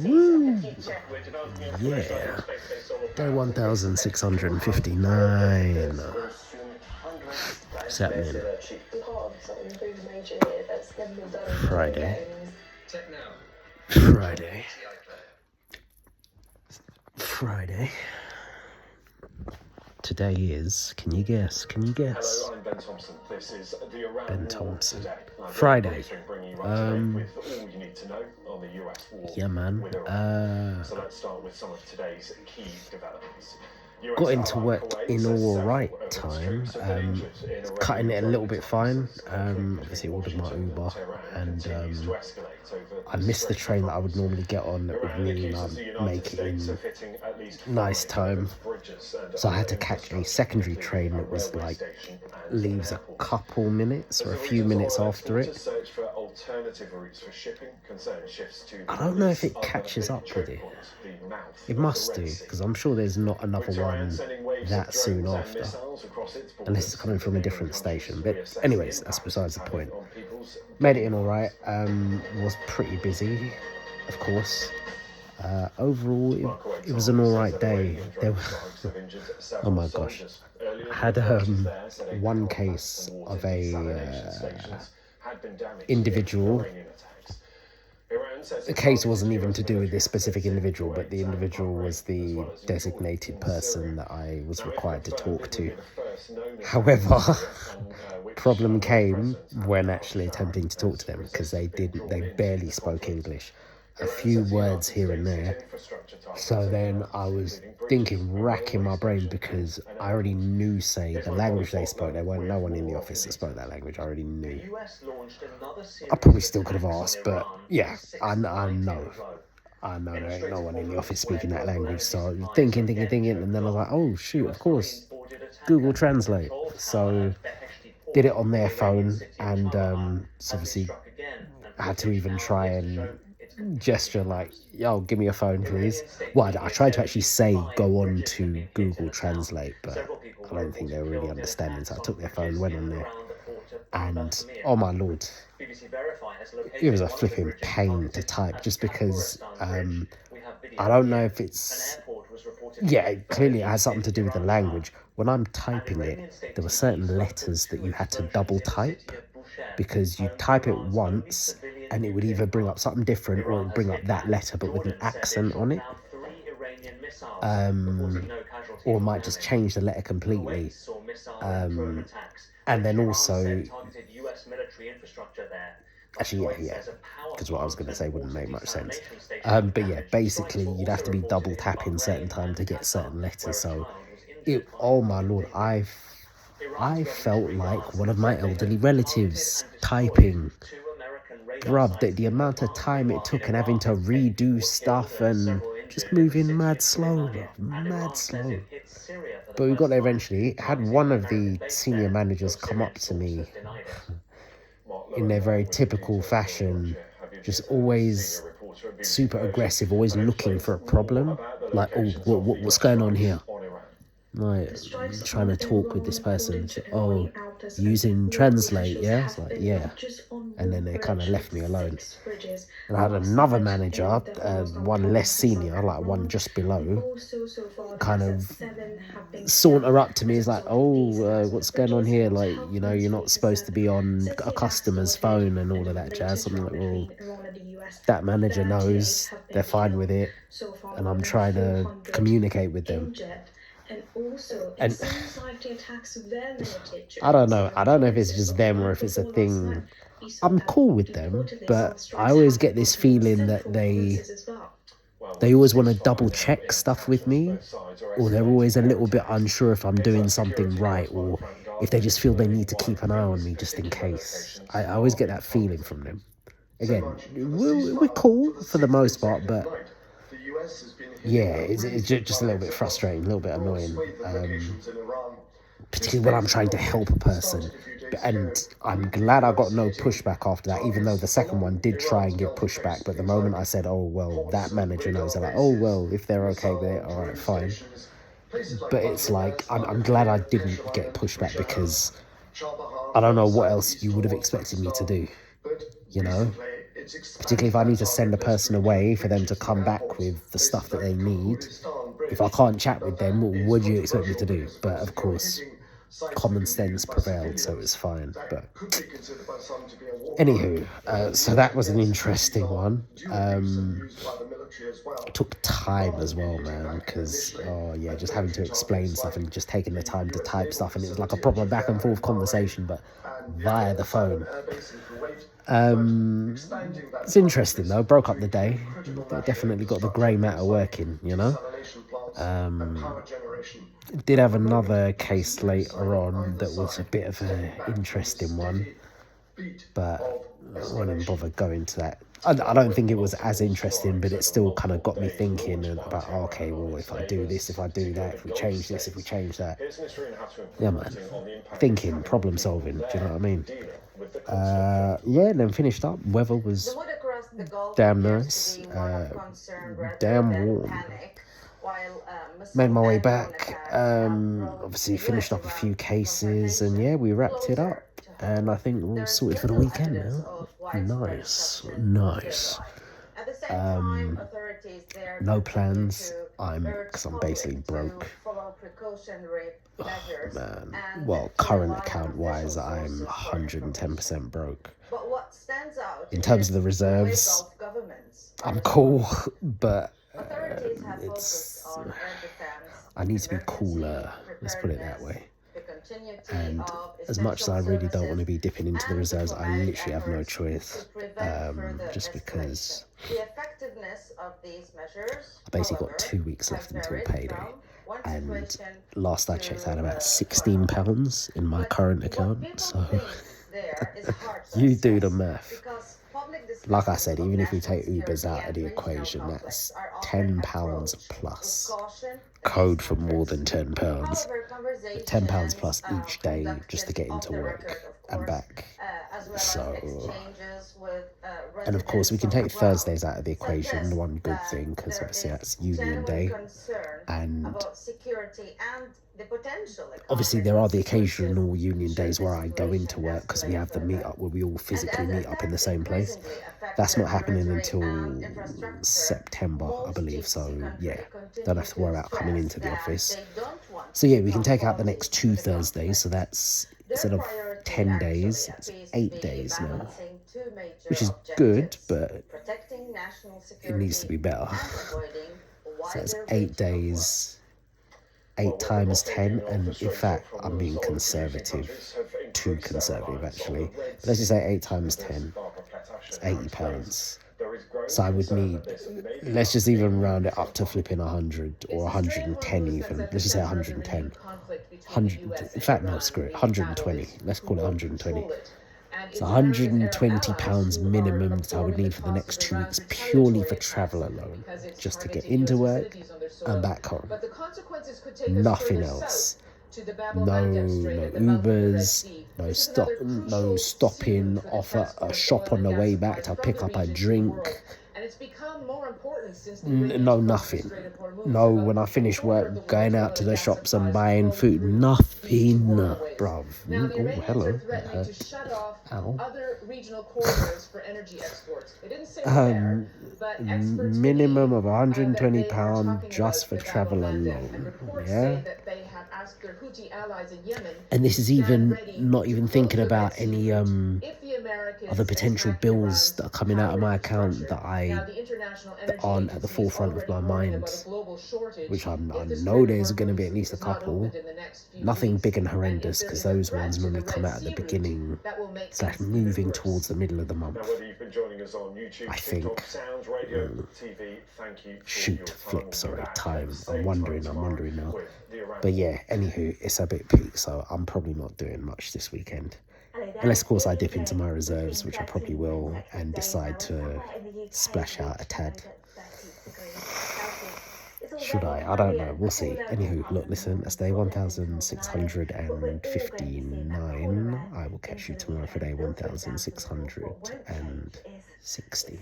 Woo! Yeah. Day 1659. What's happening? Friday. Today is, can you guess? Hello, I'm Ben Thompson. This is the Around Ben War Thompson. Today. Friday. Bringing you right today with all you need to know on the US war. Yeah, man. With Iran. So let's start with some of today's key developments. Got into work in all right time, cutting it a little bit fine. Obviously ordered my Uber, and I missed the train that I would normally get on that would mean I'd make it in nice time. So I had to catch a secondary train that was like leaves a couple minutes or a few minutes after it. I don't know if it catches up with it. It must do, because I'm sure there's not another one that soon after, unless it's coming from a different station. But anyways, that's besides the point. Made it in all right. Was pretty busy, of course. Overall, it was an all right day. There were, oh my gosh, I had one case of a individual. The case wasn't even to do with this specific individual, but the individual was the designated person that I was required to talk to. However, problem came when actually attempting to talk to them, because they barely spoke English. A few words here and there. So then I was racking my brain, because I already knew, say, the language they spoke. There weren't no one in the office that spoke that language. I already knew. I probably still could have asked, but yeah, I know there ain't no one in the office speaking that language. So thinking, and then I was like, oh shoot, of course, Google Translate. So did it on their phone, and so obviously I had to even try and gesture like, yo, give me a phone please. Well, I tried to actually say go on to Google Translate, but I don't think they were really understanding, so I took their phone, went on there, and oh my lord, it was a flipping pain to type, just because I don't know if it's, yeah, clearly it has something to do with the language. When I'm typing it, there were certain letters that you had to double type, because you type it once and it would either bring up something different, or it would bring up that letter but with an accent on it, or it might just change the letter completely. And then also, actually, yeah, because what I was going to say wouldn't make much sense. But yeah, basically you'd have to be double tapping certain time to get certain letters. So oh my lord, I felt like one of my elderly relatives typing. Bruv, the amount of time it took, and having to redo stuff and just moving mad slow. But we got there eventually. Had one of the senior managers come up to me in their very typical fashion, just always super aggressive, always looking for a problem. Like, oh, what's going on here? Like, trying to talk with this person. Oh, using Translate, yeah? It's like, yeah. And then they kind of left me alone. And I had another manager, one less senior, like one just below, kind of saunter up to me. Is like, oh, what's going on here? Like, you know, you're not supposed to be on a customer's phone and all of that jazz. I'm like, well, that manager knows, they're fine with it, and I'm trying to communicate with them. And I don't know if it's just them or if it's a thing. I'm cool with them, but I always get this feeling that they always want to double check stuff with me, or they're always a little bit unsure if I'm doing something right, or if they just feel they need to keep an eye on me just in case. I always get that feeling from them. Again, we're cool for the most part, but yeah, it's just a little bit frustrating, a little bit annoying, particularly when I'm trying to help a person. And I'm glad I got no pushback after that, even though the second one did try and give pushback. But the moment I said, oh, well, that manager knows, they're like, oh, well, if they're okay with it, all right, fine. But it's like, I'm glad I didn't get pushback, because I don't know what else you would have expected me to do, you know? particularly if I need to send a person away for them to come back with the stuff that they need. If I can't chat with them, what do you expect me to do? But of course, common sense prevailed, so it's fine. But anywho, so that was an interesting one. It took time as well, man, because just having to explain stuff and just taking the time to type stuff, and it was like a proper back and forth conversation, but via the phone. It's interesting though. Broke up the day. They definitely got the grey matter working, you know. Did have another case later on that was a bit of an interesting one, but I won't even bother going to that. I don't think it was as interesting, but it still kind of got me thinking about, okay, well, if I do this, if I do that, if we change this, if we change that. Yeah, man. Thinking, problem solving, do you know what I mean? And then finished up. Weather was damn nice, damn warm. Made my way back, obviously finished up a few cases, and yeah, we wrapped it up. And I think we're all sorted for the weekend now. Nice. No plans. Because I'm basically broke. Oh, man. Well, current account wise, I'm 110% broke. In terms of the reserves, I'm cool, but I need to be cooler. Let's put it that way. And as much as I really don't want to be dipping into the reserves, I literally have no choice, just because I basically got 2 weeks left until payday, and last I checked I had about £16 in my current account, so you do the math. Like I said, even if we take Ubers out of the equation, that's £10 plus. Code for more than £10. £10 plus each day just to get into work and back. So, and of course we can take Thursdays out of the equation, one good thing, because obviously that's Union Day, and obviously there are the occasional Union days where I go into work because we have the meet up where we all physically meet up in the same place. That's not happening until September, I believe, so yeah, don't have to worry about coming into the office. So yeah, we can take out the next 2 Thursdays, so that's, instead of 10 days, it's 8 days now, which is good, but it needs to be better. So it's 8 days, 8 times 10, and in fact, I'm being conservative, too conservative actually. But let's just say 8 times 10, it's £80. So I would need, let's just even round it up to flipping 100 or 110 even. Let's just say 110. 100, in fact, no, screw it, 120. Let's call it 120. It's £120 minimum that I would need for the next 2 weeks purely for travel alone, just to get into work and back home. Nothing else. No Ubers, no stopping off at a shop on the way back to pick up a drink. No, nothing. No, when I finish work, going out to the shops and buying food. Nothing, bruv. Oh, hello. That hurt. Ow. Minimum of £120 just for travel alone. Yeah. And this is even not even thinking about any other potential bills that are coming out of my account that aren't at the forefront of my mind, which I know there's going to be at least a couple. Nothing big and horrendous, because those ones normally come out at the beginning / moving towards the middle of the month, I think. Time. I'm wondering now. But yeah, anywho, it's a bit peak, so I'm probably not doing much this weekend. Unless, of course, I dip into my reserves, which I probably will, and decide to splash out a tad. Should I? I don't know. We'll see. Anywho, look, listen, that's day 1659. I will catch you tomorrow for day 1660.